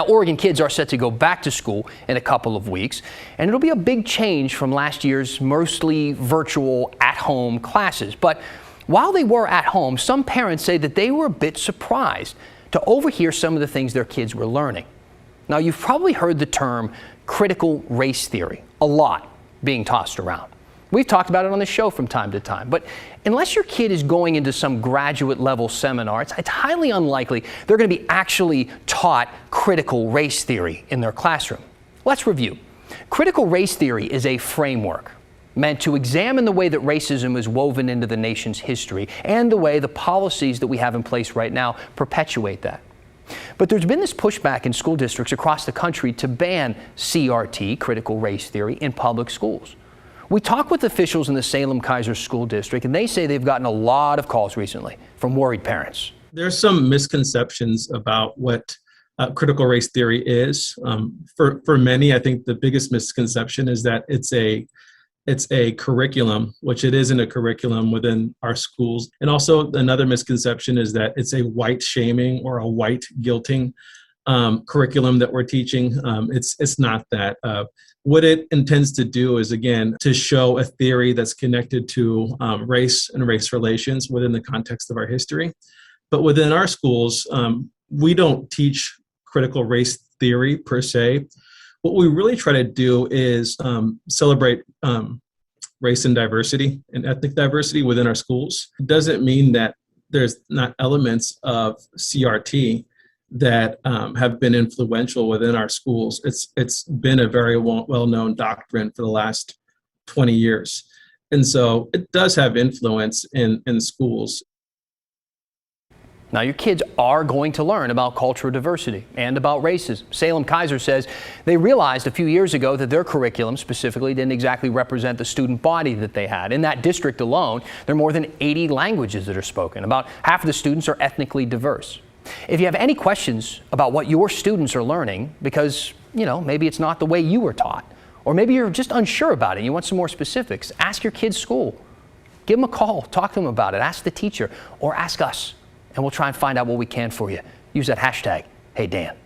Now, Oregon kids are set to go back to school in a couple of weeks, and it'll be a big change from last year's mostly virtual at-home classes. But while they were at home, some parents say that they were a bit surprised to overhear some of the things their kids were learning. Now, you've probably heard the term critical race theory a lot being tossed around. We've talked about it on the show from time to time, but unless your kid is going into some graduate level seminar, it's highly unlikely they're going to be actually taught critical race theory in their classroom. Let's review. Critical race theory is a framework meant to examine the way that racism is woven into the nation's history and the way the policies that we have in place right now perpetuate that. But there's been this pushback in school districts across the country to ban CRT, critical race theory, in public schools. We talked with officials in the Salem-Keizer School District, and they say they've gotten a lot of calls recently from worried parents. There's some misconceptions about what critical race theory is. For many, I think the biggest misconception is that it's a curriculum, which it isn't a curriculum within our schools. And also another misconception is that it's a white shaming or a white guilting curriculum that we're teaching. It's not that. What it intends to do is, again, to show a theory that's connected to race and race relations within the context of our history. But within our schools, we don't teach critical race theory per se. What we really try to do is celebrate race and diversity and ethnic diversity within our schools. It doesn't mean that there's not elements of CRT that have been influential within our schools. It's been a very well-known doctrine for the last 20 years. And so it does have influence in schools. Now, your kids are going to learn about cultural diversity and about racism. Salem-Keizer says they realized a few years ago that their curriculum specifically didn't exactly represent the student body that they had. In that district alone, there are more than 80 languages that are spoken. About half of the students are ethnically diverse. If you have any questions about what your students are learning, because, maybe it's not the way you were taught, or maybe you're just unsure about it and you want some more specifics, ask your kid's school. Give them a call, talk to them about it, ask the teacher, or ask us, and we'll try and find out what we can for you. Use that hashtag, HeyDan.